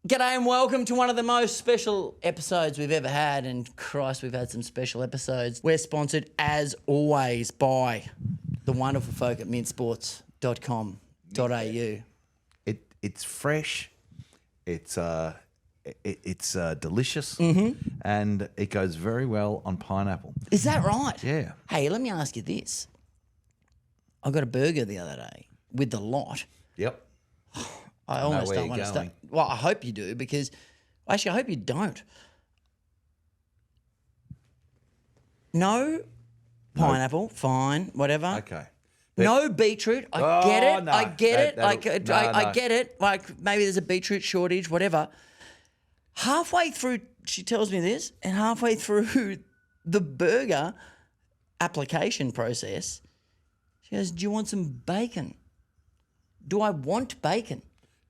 G'day and welcome to one of the most special episodes we've ever had. And Christ, we've had some special episodes. We're sponsored, as always, by the wonderful folk at mintsports.com.au. It's fresh, it's delicious, and it goes very well on pineapple. Is that right? Yeah. Hey, let me ask you this. I got a burger the other day with the lot. Yep. I almost where don't you're want to going. start. Well, I hope you do because actually, I hope you don't. No pineapple, fine, whatever. Okay. No beetroot. I Oh, get it. no. I get it. I No. get it. Like maybe there's a beetroot shortage, whatever. Halfway through, she tells me this, and halfway through the burger application process, she goes, "Do you want some bacon?" Do I want bacon?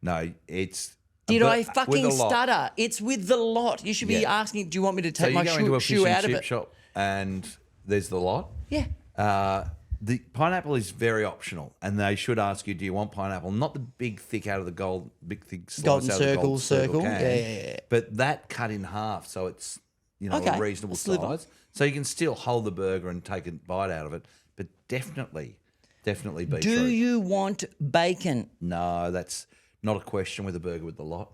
No, it's... Did but I with fucking a lot. stutter? It's with the lot. You should be Yeah. asking, do you want me to So take you my go into a shoe fish out and of chip it? shop and there's the lot. Yeah. The pineapple is very optional, and they should ask you, do you want pineapple? Not the big, thick out of the big, thick slice Golden out of the gold circle. can, Yeah. But that cut in half, so it's Okay, a reasonable a sliver. size, so you can still hold the burger and take a bite out of it. But definitely beetroot. Do you want bacon? No, that's not a question with a burger with the lot.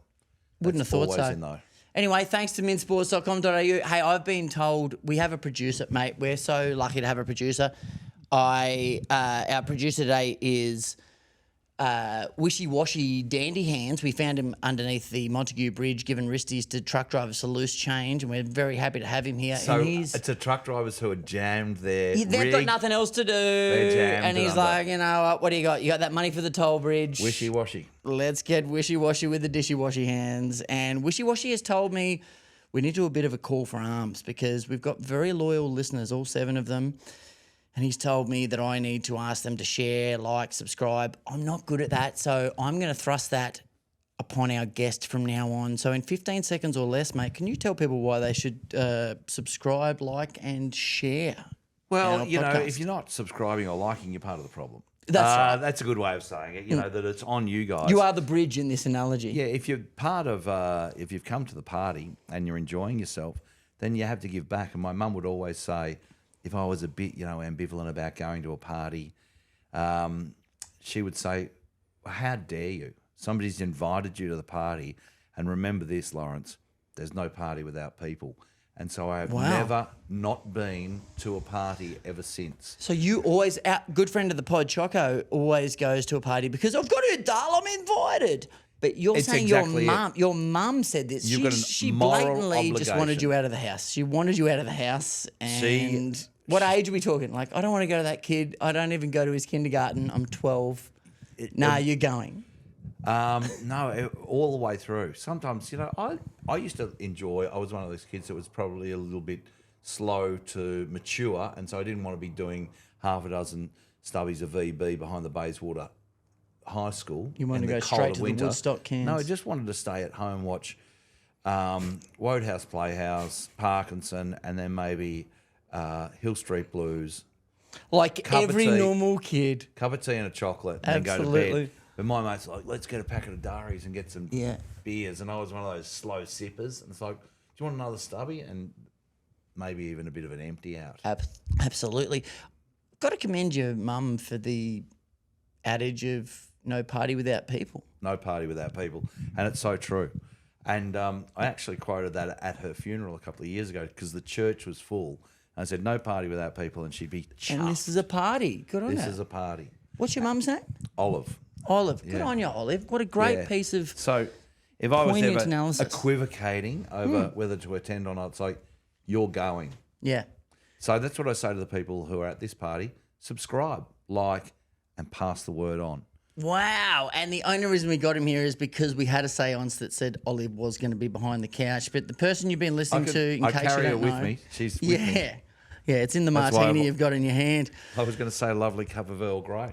Wouldn't That's have thought always so. in though. Anyway, thanks to mintsports.com.au. Hey, I've been told we have a producer, mate. We're so lucky to have a producer. Our producer today is Wishy-Washy Dandy Hands. We found him underneath the Montague Bridge, giving wristies to truck drivers for loose change, and we're very happy to have him here. So and he's, it's a truck drivers who are jammed there. they've got nothing else to do. jammed And he's under. like, you know, what do you got? You got that money for the toll bridge. Wishy-washy. Let's get wishy-washy with the dishy-washy hands. And wishy-washy has told me we need to do a bit of a call for arms because we've got very loyal listeners, all 7 of them. And he's told me that I need to ask them to share, like, subscribe. I'm not good at that, so I'm going to thrust that upon our guest from now on. So in 15 seconds or less, mate, can you tell people why they should subscribe, like, and share? Well, our you know, podcast? if you're not subscribing or liking, you're part of the problem. That's right. That's a good way of saying it. You know, that it's on you guys. You are the bridge in this analogy. Yeah, if you're part of, if you've come to the party and you're enjoying yourself, then you have to give back. And my mum would always say, if I was a bit, ambivalent about going to a party, she would say, well, how dare you? Somebody's invited you to the party. And remember this, Lawrence, there's no party without people. And so I have never not been to a party ever since. So you always, our good friend of the pod, Choco, always goes to a party because I've got to, darling, I'm invited. But you're It's saying exactly your mum said this. You've got She a moral blatantly just wanted obligation. you out of the house. She wanted you out of the house. And what age are we talking? Like, I don't want to go to that kid. I don't even go to his kindergarten. I'm 12. You're going. No, all the way through. Sometimes, I used to enjoy, I was one of those kids that was probably a little bit slow to mature, and so I didn't want to be doing half a dozen stubbies of VB behind the Bayswater High School. You wanted in to the go cold straight of to the winter. Woodstock cans. No, I just wanted to stay at home, watch Wodehouse Playhouse, Parkinson, and then maybe Hill Street Blues. Like Cup of every tea. normal kid. Cup of tea and a chocolate, and then go to Absolutely. bed. But my mate's like, let's get a packet of Daries and get some Yeah. beers. And I was one of those slow sippers. And it's like, do you want another stubby? And maybe even a bit of an empty out. Absolutely. Got to commend your mum for the adage of no party without people. No party without people. And it's so true. And I actually quoted that at her funeral a couple of years ago because the church was full. And I said, no party without people. And she'd be chuffed. And this is a party. Good on This her. is a party. What's your mum's name? Olive. Olive. Good Yeah. on you, Olive. What a great Yeah. piece of... So if I was poignant ever analysis. equivocating over whether to attend or not, it's like, you're going. Yeah. So that's what I say to the people who are at this party. Subscribe, like, and pass the word on. Wow. And the only reason we got him here is because we had a seance that said Olive was going to be behind the couch. But the person you've been listening to, in I case carry you her don't with know... me. She's with Yeah. me. Yeah, it's in the That's why martini I've- you've got in your hand. I was going to say a lovely cup of Earl Grey.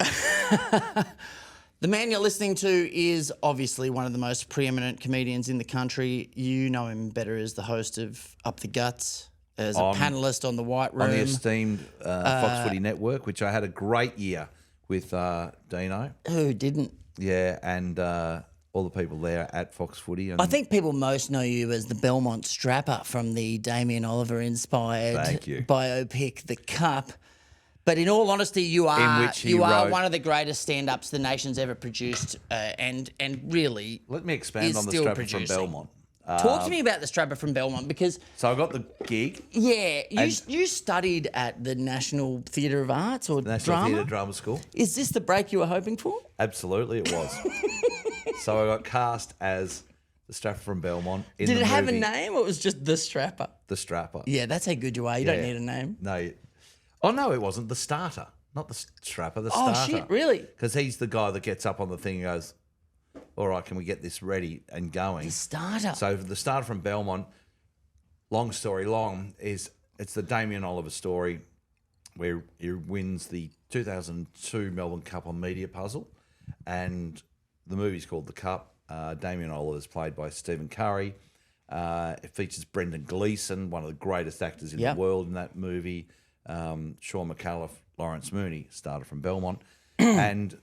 The man you're listening to is obviously one of the most preeminent comedians in the country. You know him better as the host of Up the Guts, as a panellist on The White Room. On the esteemed Fox Footy Network, which I had a great year with Dino. Who didn't? Yeah, and all the people there at Fox Footy. And I think people most know you as the Belmont Strapper from the Damien Oliver inspired Thank you. biopic, The Cup. But in all honesty, you are which he wrote- one of the greatest stand-ups the nation's ever produced, and really. let me expand is on the still strapper producing. from Belmont. Talk to me about the Strapper from Belmont, because So I got the gig, yeah, you studied at the National Theatre of Arts or National Drama. Theatre Drama School. Is this the break you were hoping for? Absolutely, it was. So I got cast as the strapper from Belmont. In Did the it have a movie, name, or it was just the Strapper? The Strapper. Yeah, that's how good you are. You don't Yeah. need a name. No. Oh, no, it wasn't. The Starter. Not the Strapper, the Oh Starter. shit, really? Because he's the guy that gets up on the thing and goes, all right, can we get this ready and going? The Starter. So the Starter from Belmont, long story long, it's the Damien Oliver story where he wins the 2002 Melbourne Cup on Media Puzzle, and the movie's called The Cup. Damien Oliver is played by Stephen Curry. It features Brendan Gleeson, one of the greatest actors in Yep. the world in that movie. Sean McAuliffe, Lawrence Mooney, Starter from Belmont. And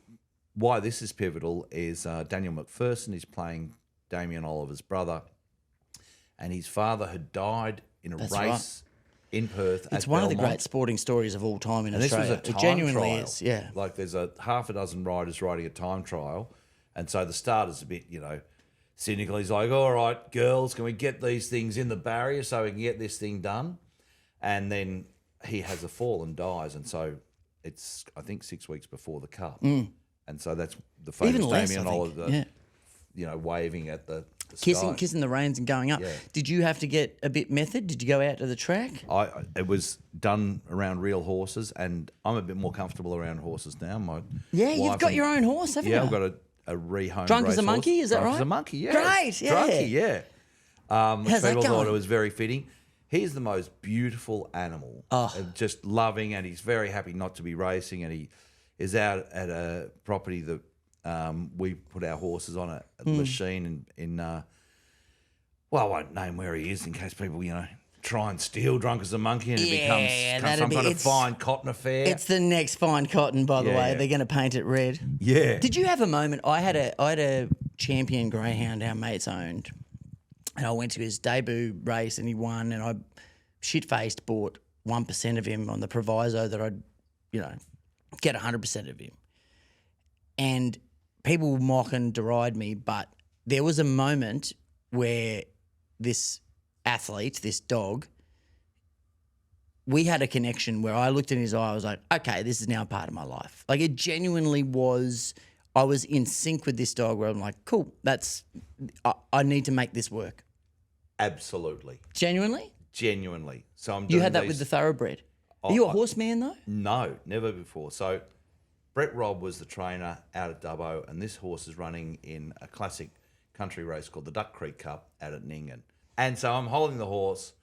why this is pivotal is Daniel McPherson is playing Damien Oliver's brother, and his father had died in a That's race right. in Perth. It's at one of the Belmont. great sporting stories of all time in And this was Australia. a time It genuinely trial. is, yeah. Like there's a half a dozen riders riding a time trial, and so the starter's a bit, cynical. He's like, "All right, girls, can we get these things in the barrier so we can get this thing done?" And then he has a fall and dies, and so it's I think 6 weeks before the Cup, and so that's the famous Even less, Damien I think. Oliver, Yeah. waving at the Kissing sky. the reins and going up. Yeah. Did you have to get a bit method? Did you go out to the track? It was done around real horses, and I'm a bit more comfortable around horses now. My Yeah, you've wife got and- your own horse, haven't Yeah, you? I've got a rehomed Drunk as a racehorse. monkey, is that Drunk right? as a monkey, yeah. Great, yeah. Drunky, yeah. How's that People thought going? it was very fitting. He's the most beautiful animal. Oh. Just loving, and he's very happy not to be racing, and he is out at a property that we put our horses on a Hmm. machine in well, I won't name where he is in case people, try and steal Drunk as a Monkey, and it becomes that'd some be- kind of it's- fine cotton affair. It's the next fine cotton, by the Yeah, way. yeah. They're going to paint it red. Yeah. Did you have a moment? I had a champion greyhound our mates owned, and I went to his debut race and he won, and I shit-faced bought 1% of him on the proviso that I'd, get 100% of him. And people mock and deride me, but there was a moment where this athlete, this dog, we had a connection where I looked in his eye, I was like, okay, this is now a part of my life. Like it genuinely was, I was in sync with this dog where I'm like, cool, I need to make this work. Absolutely. Genuinely? Genuinely. So I'm You doing had that these- with the thoroughbred. Are you a horseman though? No, never before. So Brett Robb was the trainer out at Dubbo, and this horse is running in a classic country race called the Duck Creek Cup out at Ningen. And so I'm holding the horse,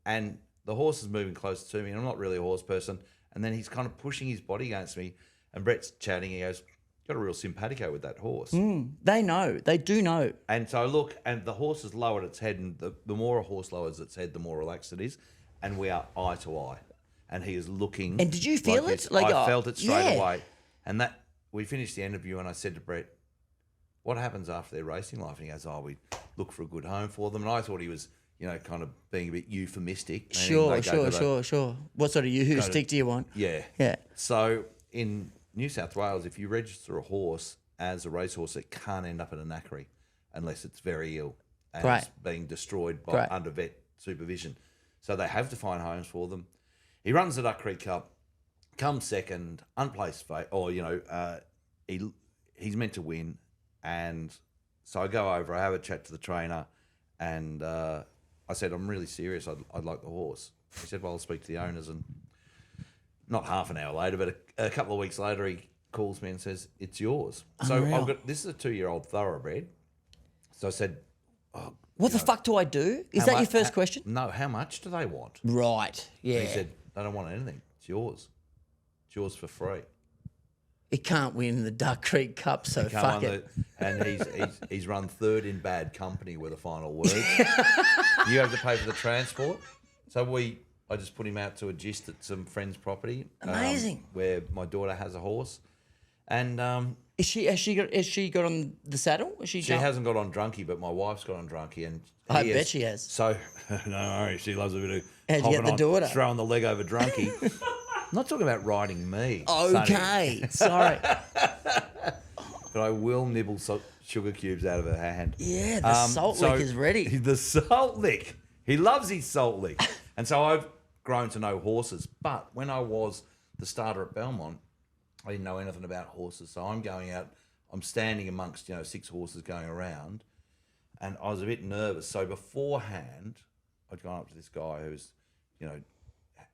and the horse is moving closer to me, and I'm not really a horse person. And then he's kind of pushing his body against me, and Brett's chatting. He goes, "Got a real simpatico with that horse." They know. They do know. And so I look, and the horse has lowered its head, and the more a horse lowers its head, the more relaxed it is. And we are eye to eye. And he is looking. And did you feel this. it? Like, I oh, felt it straight yeah. away. And that we finished the interview, and I said to Brett, "What happens after their racing life?" And he goes, "Oh, we look for a good home for them." And I thought he was, kind of being a bit euphemistic. meaning Sure. they go to the- What sort of yoo-hoo stick do you want? Yeah. Yeah. So in New South Wales, if you register a horse as a racehorse, it can't end up in a knackery unless it's very ill and Right. it's being destroyed by Right. under vet supervision. So they have to find homes for them. He runs the Duck Creek Cup, comes second, unplaced he's meant to win. And so I go over, I have a chat to the trainer, and I said, "I'm really serious. I'd like the horse." He said, "Well, I'll speak to the owners." And not half an hour later, but a couple of weeks later, he calls me and says, "It's yours." So Unreal. this is a 2-year-old thoroughbred. So I said, What the fuck do I do? Is "How that your mu- first how- question? No, how much do they want?" Right. Yeah. He said, "They don't want anything. It's yours. It's yours for free." It can't win the Duck Creek Cup, so Come fuck on, it. and he's run third in bad company were the final words. You have to pay for the transport. So I just put him out to a gist at some friend's property. Amazing. Where my daughter has a horse. And Is Has she got on the saddle? She hasn't got on Drunky, but my wife's got on Drunky, and I bet she has. So no worries, she loves a bit of How'd you get the daughter? Throwing the leg over Drunky. I'm not talking about riding me. Okay, sorry. But I will nibble sugar cubes out of her hand. Yeah, the salt lick is ready. The salt lick. He loves his salt lick. And so I've grown to know horses. But when I was the starter at Belmont, I didn't know anything about horses. So I'm going out, I'm standing amongst, 6 horses going around. And I was a bit nervous. So beforehand, I'd gone up to this guy who's, a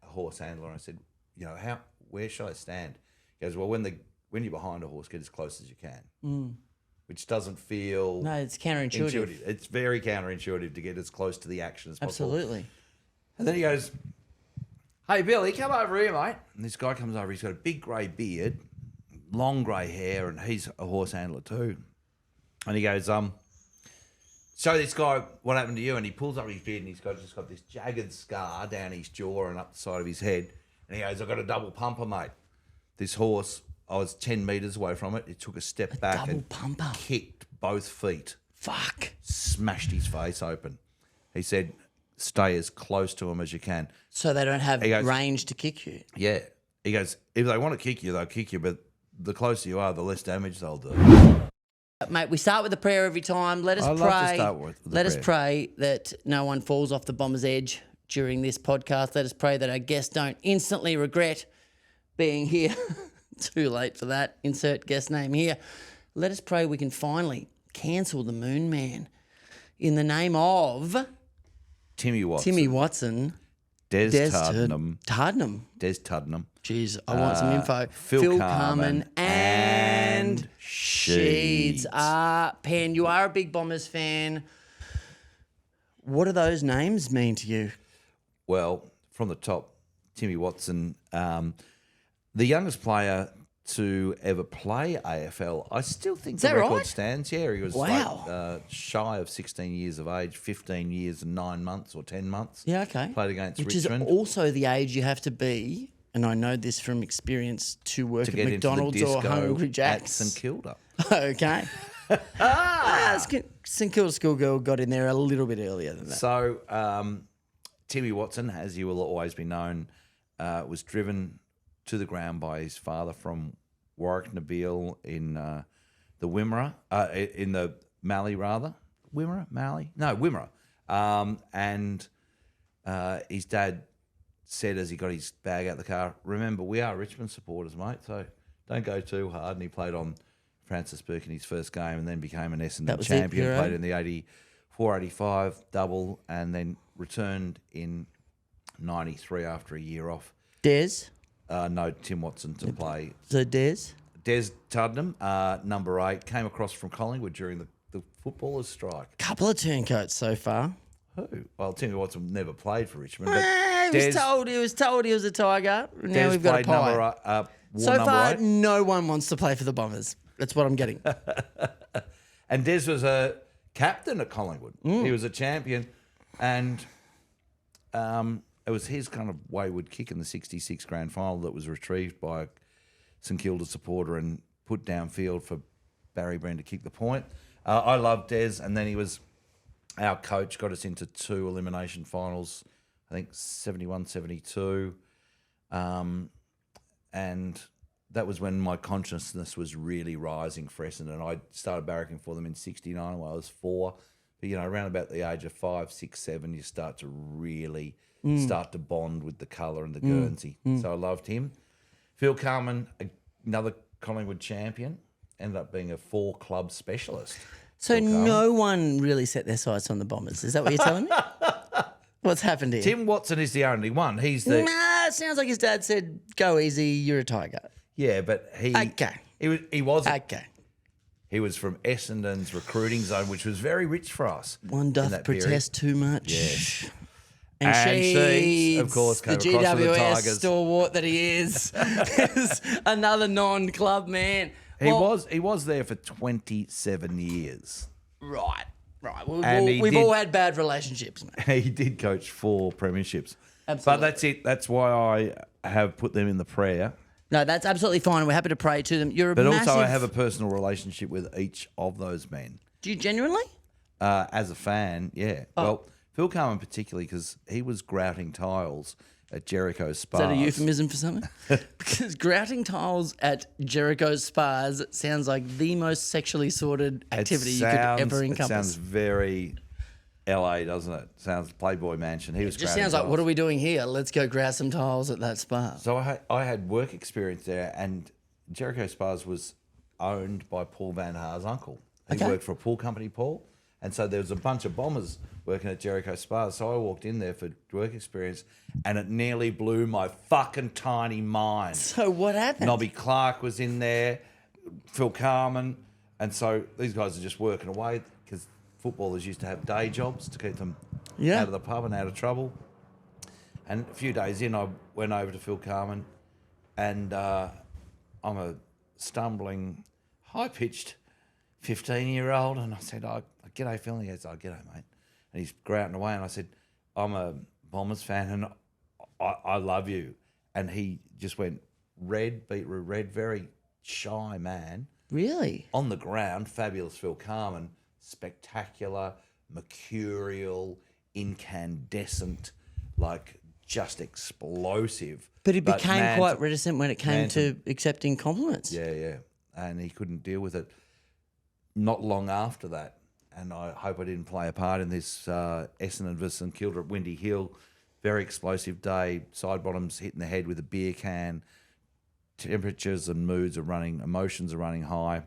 horse handler. And I said, where should I stand? He goes, well, when you're behind a horse, get as close as you can. Which doesn't feel... No, it's counterintuitive. Intuitive. It's very counterintuitive to get as close to the action as possible. Absolutely. And then he goes, hey, Billy, come over here, mate. And this guy comes over. He's got a big grey beard, long grey hair, and he's a horse handler too. And he goes, show this guy what happened to you. And he pulls up his beard and he's just got this jagged scar down his jaw and up the side of his head. And he goes, I've got a double pumper, mate. This horse, I was 10 metres away from it. It took a step back and pumper. Kicked both feet. Fuck. Smashed his face open. He said, stay as close to him as you can. So they don't have range to kick you? Yeah. He goes, if they want to kick you, they'll kick you, but the closer you are, the less damage they'll do. Mate, we start with a prayer every time. Let us pray. Love to start with the Let prayer. us pray that no one falls off the bomber's edge during this podcast. Let us pray that our guests don't instantly regret being here. Too late for that. Insert guest name here. Let us pray we can finally cancel the Moonman in the name of Timmy Watson. Des Tuddenham. Des Tuddenham. Jeez, I want some info. Phil Carman and Sheeds. Pen, you are a big Bombers fan. What do those names mean to you? Well, from the top, Timmy Watson, the youngest player to ever play AFL. I still think the record stands. Yeah, he was shy of 16 years of age, 15 years and 9 months or 10 months. Yeah, okay. Played against Which Richmond. is also the age you have to be, and I know this from experience, to work at McDonald's or Hungry Jack's. At St Kilda. Okay. St Kilda schoolgirl got in there a little bit earlier than that. So Timmy Watson, as you will always be known, was driven to the ground by his father from Warwick Nabil in the Wimmera, in the Mallee rather. Wimmera? Mallee? No, Wimmera. And his dad said as he got his bag out of the car, remember, we are Richmond supporters, mate, so don't go too hard. And he played on Francis Burke in his first game and then became an Essendon champion, played in the 84-85 double and then returned in 93 after a year off. Des? No, Tim Watson to play. So Des Tuddenham, number 8, came across from Collingwood during the footballers' strike. Couple of turncoats so far. Who? Well, Timmy Watson never played for Richmond. But he was told he was a Tiger. Now Des we've got a played pie. So far, 8. no one wants to play for the Bombers. That's what I'm getting. And Des was a captain at Collingwood. He was a champion. And it was his kind of wayward kick in the 66 grand final that was retrieved by a St Kilda supporter and put downfield for Barry Breen to kick the point. I loved Des, and then he was our coach, got us into 2 elimination finals, I think 71, 72. And that was when my consciousness was really rising for Essendon. I started barracking for them in 69 when I was 4. But, around about the age of 5, 6, 7, you start to really start to bond with the colour and the Guernsey. So I loved him. Phil Carman, another Collingwood champion, ended up being a 4-club specialist. So no one really set their sights on the Bombers. Is that what you're telling me? What's happened here? Tim Watson is the only one. He's the... Nah, it sounds like his dad said, go easy, you're a Tiger. Yeah, but he... Okay. He wasn't. Okay. He was from Essendon's recruiting zone, which was very rich for us. One doth protest too much. Yes. And Sheeds, of course, came the across with the GWS Tigers. stalwart that he is another non-club man. He was there for 27 years. Right. We've all had bad relationships, mate. He did coach 4 premierships. Absolutely. But that's it. That's why I have put them in the prayer. No, that's absolutely fine. We're happy to pray to them. You're a But massive... also, I have a personal relationship with each of those men. Do you genuinely? As a fan, yeah. Oh. Well, Phil Carman particularly, because he was grouting tiles at Jericho's Spas. Is that a euphemism for something? Because grouting tiles at Jericho's Spas sounds like the most sexually sorted activity you could ever encompass. It sounds very LA, doesn't it? Sounds Playboy Mansion. He was It just grouting sounds like, tiles. what are we doing here? Let's go grout some tiles at that spa. So I had work experience there, and Jericho Spas was owned by Paul Van Haar's uncle. He Okay. worked for a pool company, Paul. And so there was a bunch of bombers working at Jericho Spas. So I walked in there for work experience, and it nearly blew my fucking tiny mind. So what happened? Nobby Clark was in there, Phil Carman. And so these guys are just working away because footballers used to have day jobs to keep them out of the pub and out of trouble. And a few days in, I went over to Phil Carman, and I'm a stumbling, high-pitched 15-year-old, and I said, g'day, Phil. And he goes, g'day, mate. And he's grouting away, and I said, I'm a Bombers fan, and I love you. And he just went red, beetroot red, very shy man. Really? On the ground, fabulous Phil Carman, spectacular, mercurial, incandescent, like just explosive. But he became man's- quite reticent when it came man's- to accepting compliments. Yeah. And he couldn't deal with it. Not long after that, and I hope I didn't play a part in this, Essendon versus St Kilda at Windy Hill, very explosive day, side bottoms hitting the head with a beer can, temperatures and moods are running, emotions are running high,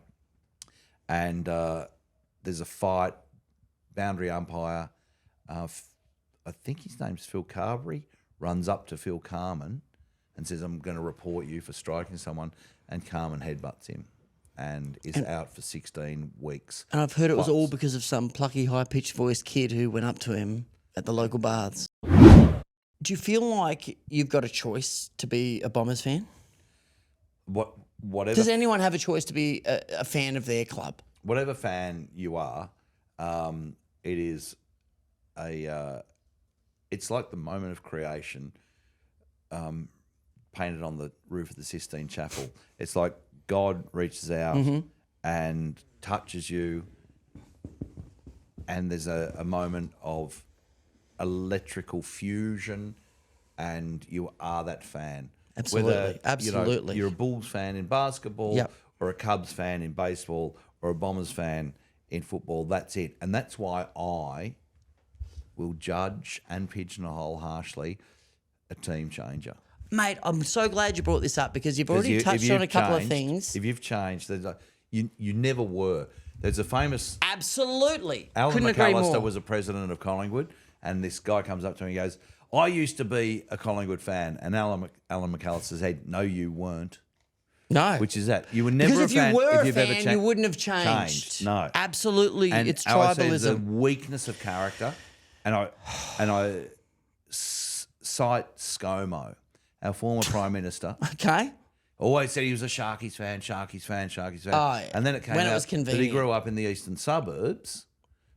and there's a fight, boundary umpire, I think his name's Phil Carberry, runs up to Phil Carman and says, I'm going to report you for striking someone, and Carman headbutts him and is out for 16 weeks. And I've heard it was Plus- all because of some plucky, high-pitched voiced kid who went up to him at the local baths. Do you feel like you've got a choice to be a Bombers fan? Whatever Does anyone have a choice to be a fan of their club? whatever fan you are, it is it's like the moment of creation, painted on the roof of the Sistine Chapel. It's like God reaches out and touches you, and there's a moment of electrical fusion, and you are that fan. Absolutely, absolutely. You're a Bulls fan in basketball, Yep. or a Cubs fan in baseball, or a Bombers fan in football. That's it. And that's why I will judge and pigeonhole harshly a team changer. Mate, I'm so glad you brought this up because you've already touched on a couple of things. If you've changed, you never were. There's a famous Absolutely. Alan Couldn't agree more. McAllister was a president of Collingwood, and this guy comes up to me and goes, I used to be a Collingwood fan. And Alan McAllister said, no, you weren't. No. Which is that. You were never because if a fan. you were if a you've ever fan, you wouldn't have changed. No. Absolutely. And It's I say it's a tribalism. weakness of character. And I cite ScoMo, our former Prime Minister. Okay. Always said he was a Sharkies fan. Oh, yeah. And then it came When it out was that he convenient. grew up in the eastern suburbs,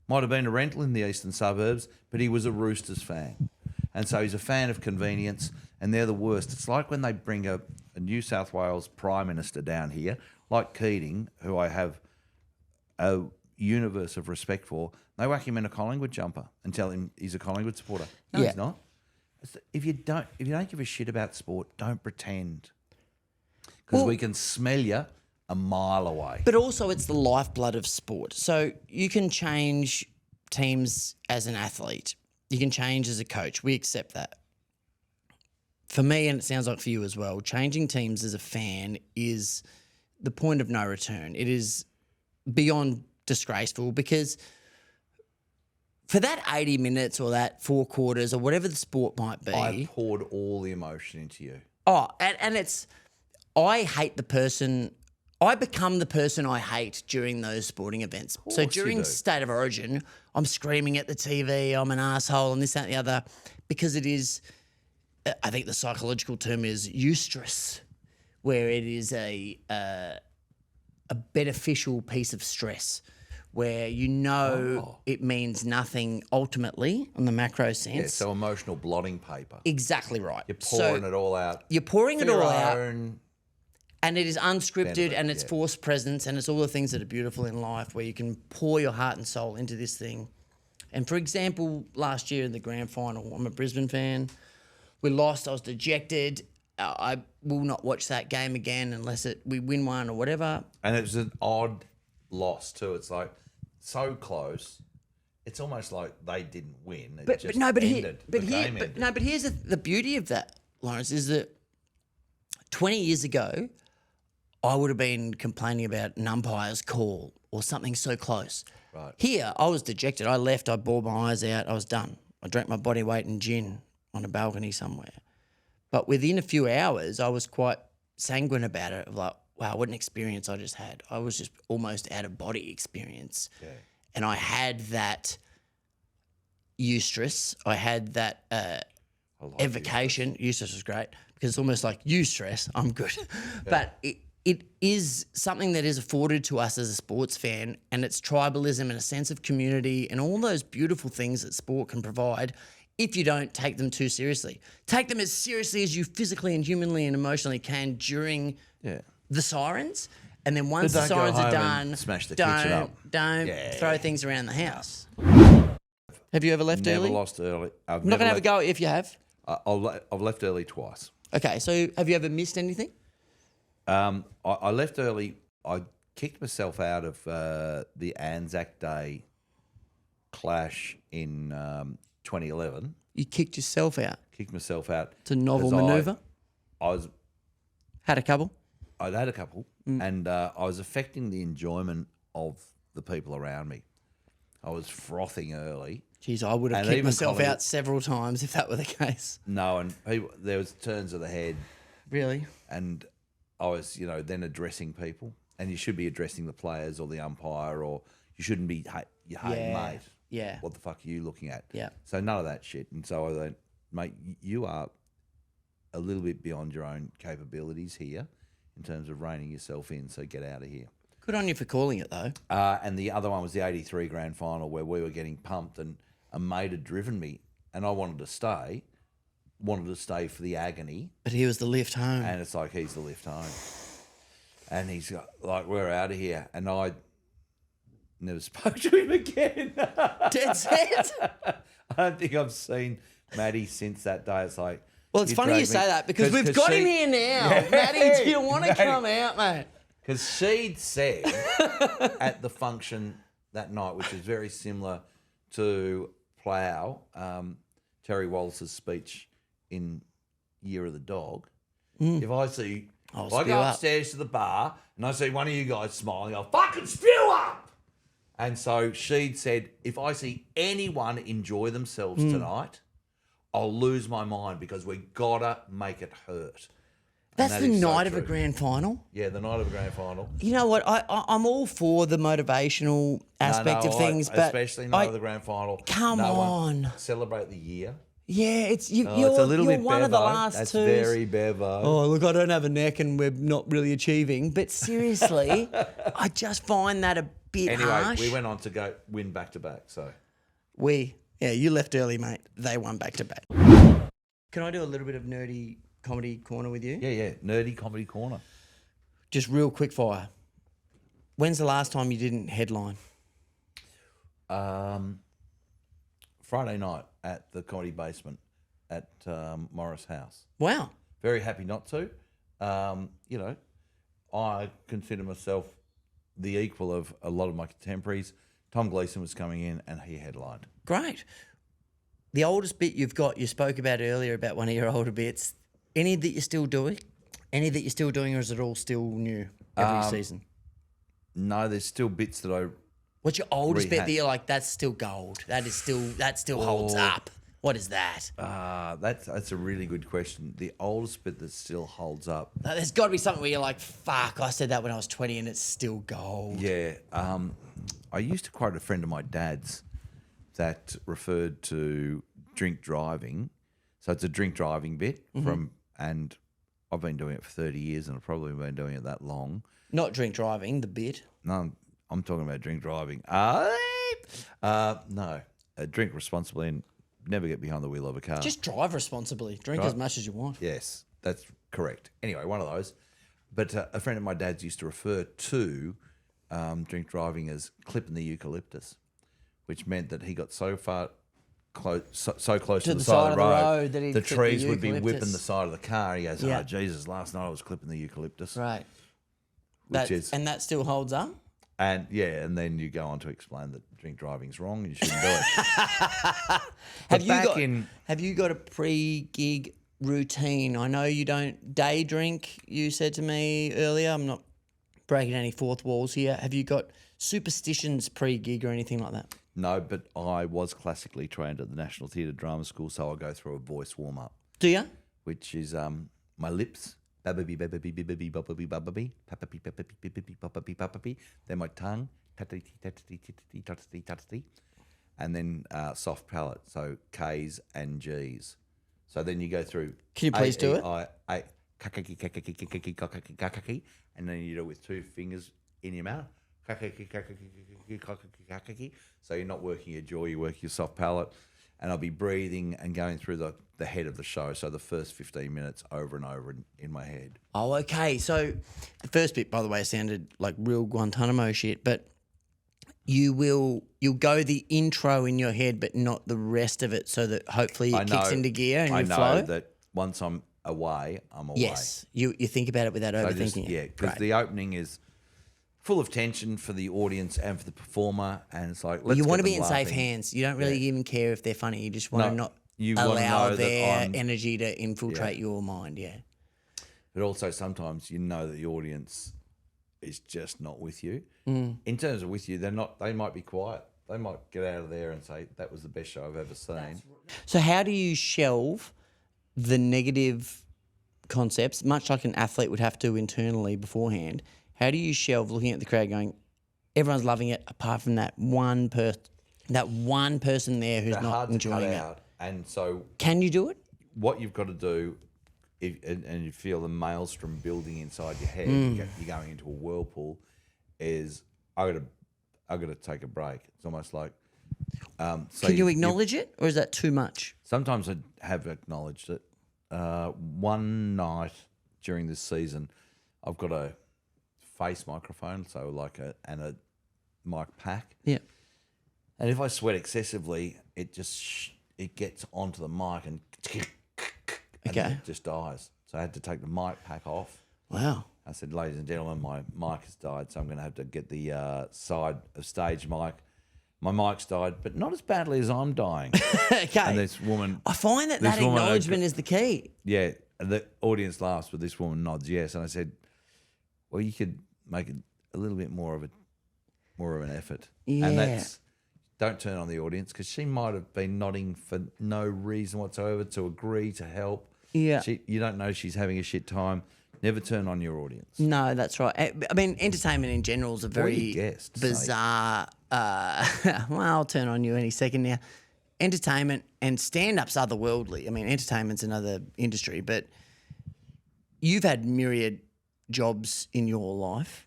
might have been a rental in the eastern suburbs, but he was a Roosters fan. And so he's a fan of convenience, and they're the worst. It's like when they bring a New South Wales Prime Minister down here, like Keating, who I have a universe of respect for, they whack him in a Collingwood jumper and tell him he's a Collingwood supporter. No, Yeah. he's not. If you don't give a shit about sport, don't pretend. Because Well- we can smell you a mile away. But also, it's the lifeblood of sport. So you can change teams as an athlete. You can change as a coach. We accept that. For me, and it sounds like for you as well, changing teams as a fan is the point of no return. It is beyond disgraceful because for that 80 minutes or that 4 quarters or whatever the sport might be. I poured all the emotion into you. Oh, and it's, I hate the person, I become the person I hate during those sporting events. So you during do. State of Origin, I'm screaming at the TV, I'm an asshole and this, that, and the other, because it is, I think the psychological term is eustress, where it is a beneficial piece of stress, where you know it means nothing ultimately on the macro sense. Yeah, so emotional blotting paper. Exactly right. You're pouring So it all out. You're pouring for it all your out. own And it is unscripted benefit, and it's yeah. forced presence and it's all the things that are beautiful in life where you can pour your heart and soul into this thing. And for example, last year in the grand final, I'm a Brisbane fan. We lost. I was dejected. I will not watch that game again unless we win one or whatever. And it was an odd loss too. It's like so close. It's almost like they didn't win. It just ended. But here's the beauty of that, Lawrence, is that 20 years ago, I would have been complaining about an umpire's call or something so close. Right. Here, I was dejected. I left. I bawled my eyes out. I was done. I drank my body weight in gin on a balcony somewhere. But within a few hours, I was quite sanguine about it. Like, wow, what an experience I just had. I was just almost out of body experience. Yeah. And I had that eustress. I had that evocation. Eustress was great because it's almost like eustress. I'm good. But it is something that is afforded to us as a sports fan, and it's tribalism and a sense of community and all those beautiful things that sport can provide if you don't take them too seriously. Take them as seriously as you physically and humanly and emotionally can during the sirens. And then once the sirens are done, smash the kitchen up. Don't throw things around the house. Have you ever left Never early? lost early. I'm not going to have a go if you have. I've left early twice. Okay, so have you ever missed anything? I left early. I kicked myself out of the Anzac Day clash in 2011. You kicked yourself out. Kicked myself out. It's a novel 'cause manoeuvre. I'd Had a couple. had a couple, and I was affecting the enjoyment of the people around me. I was frothing early. Jeez, I would have And kicked even myself comedy- out several times if that were the case. No, and there was turns of the head, Really? and I was, then addressing people, and you should be addressing the players or the umpire, or you shouldn't be, hey mate, Yeah. what the fuck are you looking at? Yeah. So none of that shit. And so I went, mate, you are a little bit beyond your own capabilities here in terms of reining yourself in, so get out of here. Good on you for calling it, though. And the other one was the 83 grand final where we were getting pumped and a mate had driven me and I wanted to stay for the agony. But he was the lift home. And it's like, he's the lift home. And he's got, like, we're out of here. And I never spoke to him again. Dead set. I don't think I've seen Maddie since that day. It's like, Well, it's funny you say that because we've got him here now. Yeah. Maddie, do you want to come out, mate? Because she'd said at the function that night, which is very similar to Plough, Terry Wallace's speech in Year of the Dog. If I see, if I go upstairs to the bar and I see one of you guys smiling, I'll fucking spew up. And so she'd said, if I see anyone enjoy themselves tonight, I'll lose my mind because we gotta make it hurt. That's the night of a grand final. Yeah, the night of a grand final. You know what? I'm all for the motivational aspect of things, but especially night of the grand final. Come on, celebrate the year. Yeah, it's you're it's a little bit one of the bevo. last That's two. very bevo. Oh, look, I don't have a neck and we're not really achieving. But seriously, I just find that a bit harsh. We went on to go win back to back. So you left early, mate. They won back to back. Can I do a little bit of nerdy comedy corner with you? Yeah, nerdy comedy corner. Just real quick fire. When's the last time you didn't headline? Friday night at the Comedy Basement at Morris House. Wow. Very happy not to. I consider myself the equal of a lot of my contemporaries. Tom Gleeson was coming in and he headlined. Great. The oldest bit you've got, you spoke about earlier about one of your older bits. Any that you're still doing? Any that you're still doing, or is it all still new every season? No, there's still bits that I... What's your oldest bit that you're like, that's still gold? That still holds up. What is that? That's a really good question. The oldest bit that still holds up. There's got to be something where you're like, fuck, I said that when I was 20 and it's still gold. Yeah. I used to quote a friend of my dad's that referred to drink driving. So it's a drink driving bit and I've been doing it for 30 years and I've probably been doing it that long. Not drink driving, the bit. No, I'm talking about drink driving. No, drink responsibly and never get behind the wheel of a car. Just drive responsibly. Drink as much as you want. Yes, that's correct. Anyway, one of those. But a friend of my dad's used to refer to drink driving as clipping the eucalyptus, which meant that he got so far so close to the side of the road that he'd the clip trees the would be eucalyptus. whipping the side of the car. He goes, Yeah. "Oh Jesus! Last night I was clipping the eucalyptus." Right. Which And that still holds up? and then you go on to explain that drink driving's wrong and you shouldn't do it. Have you got a pre-gig routine? I know you don't day drink, you said to me earlier. I'm not breaking any fourth walls here. Have you got superstitions pre-gig or anything like that? No, but I was classically trained at the National Theatre Drama School, so I'll go through a voice warm-up, Do you? which is my lips, bababee, bababee, bababee, bababee, bababee, papapee, papapee, papapee, papapee, papapee. Then my tongue, tatati, tatati, tatati, tatati, tatati, and then soft palate, so K's and G's. So then you go through. Can you please do it? Kakaki, kakaki, kakaki, kakaki, kakaki, and then you do it with 2 fingers in your mouth. Kakaki, kakaki, kakaki, kakaki. So you're not working your jaw, you work your soft palate. And I'll be breathing and going through the head of the show. So the first 15 minutes over and over in my head. Oh, okay. So the first bit, by the way, sounded like real Guantanamo shit, but you'll go the intro in your head, but not the rest of it, so that hopefully it kicks into gear and you flow. I know that once I'm away, I'm away. Yes, you think about it without overthinking it. Yeah, because the opening is full of tension for the audience and for the performer, and it's like, let's you want to get be in them safe laughing. hands. You don't really even care if they're funny. You just want to not you wanna allow know that their I'm- energy to infiltrate your mind. Yeah. But also sometimes you know that the audience is just not with you. Mm. In terms of with you, they're not. They might be quiet. They might get out of there and say, that was the best show I've ever seen. So how do you shelve the negative concepts, much like an athlete would have to internally beforehand? How do you shelve looking at the crowd going, everyone's loving it apart from that one person there who's They're not hard to enjoying cut it? out. And so Can you do it? what you've got to do, and you feel the maelstrom building inside your head, you're going into a whirlpool, is I got to take a break. It's almost like so Can you acknowledge it, or is that too much? Sometimes I have acknowledged it. One night during this season, I've got a face microphone, so like a mic pack, Yeah. and if I sweat excessively, it gets onto the mic and then it just dies. So I had to take the mic pack off. Wow. I said, ladies and gentlemen, my mic has died, so I'm going to have to get the side of stage mic. My mic's died, but not as badly as I'm dying. Okay. And this woman, I find that this woman- acknowledgement is the key. yeah, the audience laughs, but this woman nods yes. And I said, well, you could make it a little bit more of an effort. Yeah. And that's, don't turn on the audience, because she might have been nodding for no reason whatsoever to agree to help. Yeah. You don't know she's having a shit time. Never turn on your audience. No, that's right. I mean, entertainment in general is a Or your very guests, bizarre. Well, I'll turn on you any second now. Entertainment and stand-up's otherworldly. I mean, entertainment's another industry, but you've had myriad jobs in your life.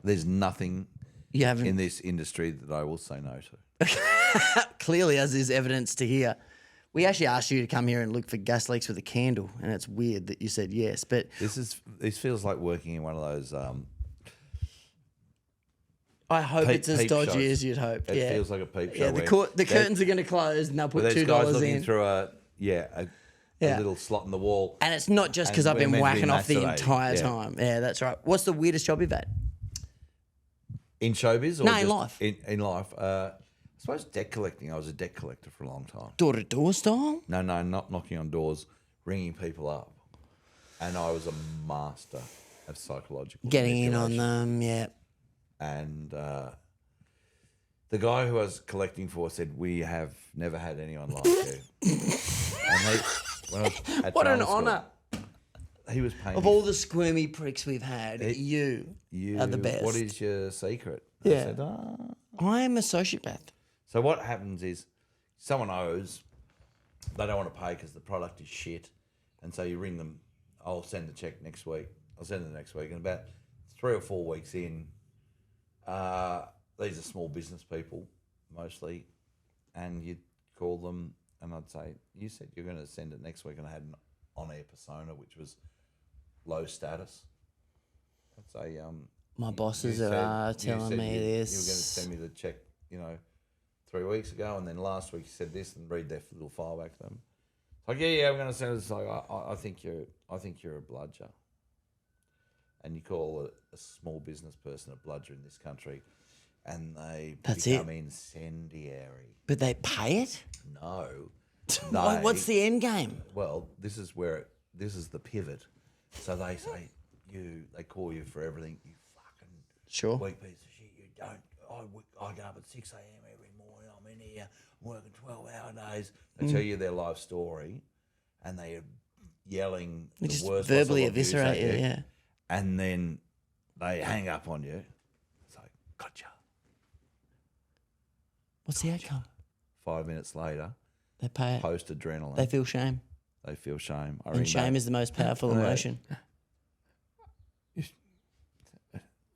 There's nothing You haven't in this industry that I will say no to. clearly, as is evidence to hear. We actually asked you to come here and look for gas leaks with a candle, and it's weird that you said yes. But This feels like working in one of those. I hope it's as peep dodgy shows. as you'd hope. It yeah. feels like a peep show. Yeah, where the curtains are going to close, and they'll put there's guys $2 looking in. through a Yeah. little slot in the wall. And it's not just because And I've been we're meant to be whacking off the masturbating. entire Yeah. time. Yeah, that's right. What's the weirdest job you've had? In showbiz or No, in just life. In life. I suppose debt collecting. I was a debt collector for a long time. Door-to-door style? No, not knocking on doors, ringing people up. And I was a master of psychological Getting in on manipulation. them, yeah. And the guy who I was collecting for said, "We have never had anyone like you." And when I was at What an drama school, honour. He was paying Of me, all the squirmy pricks we've had, you are the best. What is your secret? Yeah. I said, I am a sociopath. So what happens is someone owes, they don't want to pay because the product is shit. And so you ring them, I'll send the check next week. I'll send it next week. And about 3 or 4 weeks in, these are small business people mostly. And you'd call them and I'd say, you said you're going to send it next week. And I had an on-air persona, which was low status. I'd say My bosses you are said- you telling said me you this. were going to send me the check, 3 weeks ago, and then last week you said this, and read their little file back to them. Like, yeah, I'm going to send it. It's like, I think you're a bludger, and you call a small business person a bludger in this country, and they become incendiary. But they pay it? No, What's the end game? Well, this is the pivot. So they say they call you for everything. You fucking weak piece of shit. You don't. I get up at 6 a.m. every morning. I'm in here. I'm working 12-hour days. They tell you their life story, and they are yelling They the just worst verbally possible abuse eviscerate at you, yeah. And then they hang up on you. It's like, gotcha. What's the outcome? 5 minutes later, They pay it. post adrenaline. They feel shame. They feel shame. And shame is the most powerful emotion.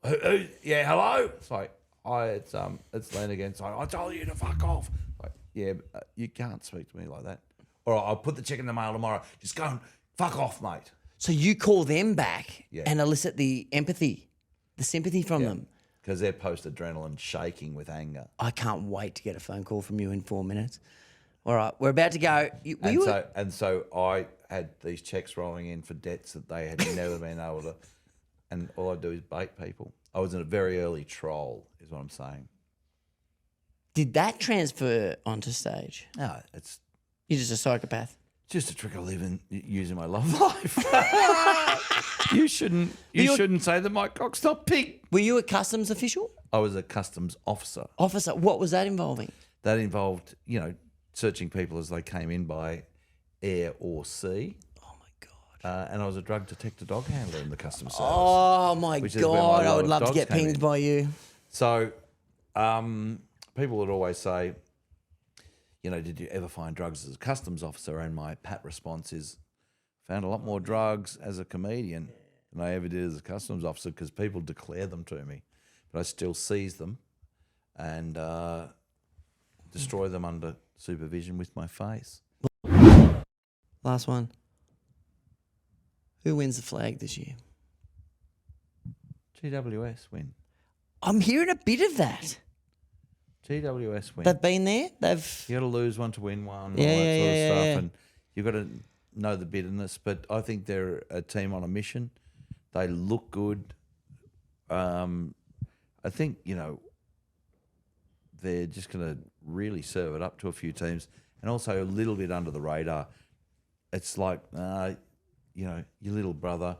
Yeah, hello. It's like, it's Len again. It's like, I told you to fuck off. Like, yeah, but, you can't speak to me like that. All right, I'll put the check in the mail tomorrow. Just go and fuck off, mate. So you call them back and elicit the empathy, the sympathy from them. Because they're post adrenaline shaking with anger. I can't wait to get a phone call from you in 4 minutes. All right, we're about to go. So I had these checks rolling in for debts that they had never been able to. And all I do is bait people. I was in a very early troll, is what I'm saying. Did that transfer onto stage? No, it's You're just a psychopath. just a trick I live in using my love life. You shouldn't say that my cock's not pink. Were you a customs official? I was a customs officer. Officer, what was that involving? That involved, searching people as they came in by air or sea. Oh, my God. And I was a drug detector dog handler in the customs service. Oh, my which is where my God. I lot would of love to dogs get came pinged in. by you. So people would always say, did you ever find drugs as a customs officer? And my pat response is, found a lot more drugs as a comedian than I ever did as a customs officer because people declare them to me. But I still seize them and destroy them under supervision with my face. Last one. Who wins the flag this year? GWS win. I'm hearing a bit of that. GWS win. They've been there. You got to lose one to win one. Yeah, all that sort of yeah, stuff, yeah. and you got to know the bitterness. But I think they're a team on a mission. They look good. I think they're just going to really serve it up to a few teams, and also a little bit under the radar. It's like your little brother.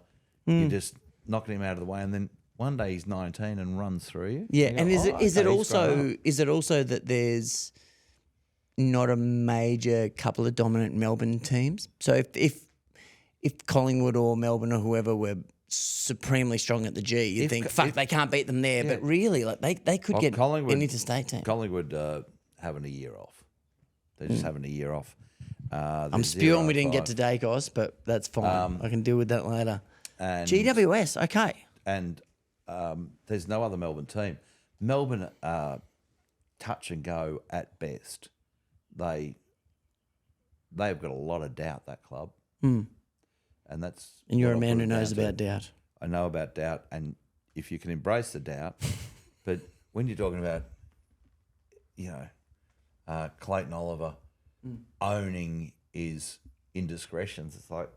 You're just knocking him out of the way, and then one day he's 19 and runs through you. Yeah, You go, and is okay, it he's grown up. also that there's not a major couple of dominant Melbourne teams? So if Collingwood or Melbourne or whoever were supremely strong at the G, you'd think, they can't beat them there. Yeah. But really, like they could get an interstate team. Collingwood having a year off. They're just having a year off. I'm spewing we didn't get to Dacos, but that's fine. I can deal with that later. And GWS, okay. And there's no other Melbourne team. Melbourne are touch and go at best. They've got a lot of doubt, that club. And that's And you're a what I man put who it knows down about to. doubt. I know about doubt, and if you can embrace the doubt, but when you're talking about, Clayton Oliver owning his indiscretions, it's like,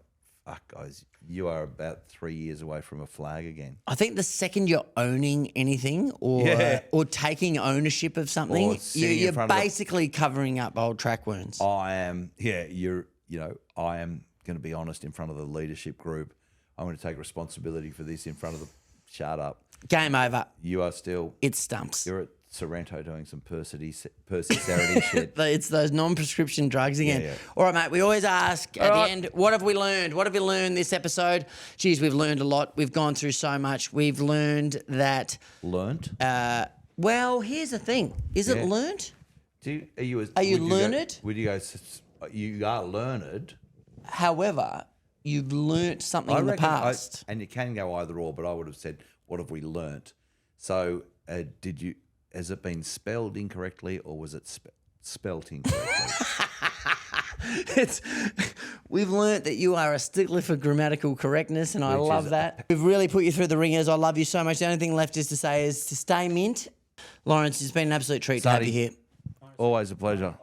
fuck, guys, you are about 3 years away from a flag again. I think the second you're owning anything or taking ownership of something, Or sitting in you're front of basically covering up old track wounds. I am going to be honest in front of the leadership group. I'm going to take responsibility for this in front of the. Shut up. Game over. You are still. It stumps. You're at Sorrento doing some Percy shit. It's those non-prescription drugs again. Yeah. All right, mate. We always ask at the end, what have we learned? What have we learned this episode? Geez, we've learned a lot. We've gone through so much. We've learned that. Learned? Well, here's the thing. Is it learned? Are you learned? You are learned. However, you've learnt something in the past. And you can go either or, but I would have said, what have we learnt? So has it been spelled incorrectly or was it spelt incorrectly? We've learnt that you are a stickler for grammatical correctness, and I Which love is- that. We've really put you through the ringers. I love you so much. The only thing left is to say is to stay mint. Lawrence, it's been an absolute treat to have you here. Always a pleasure.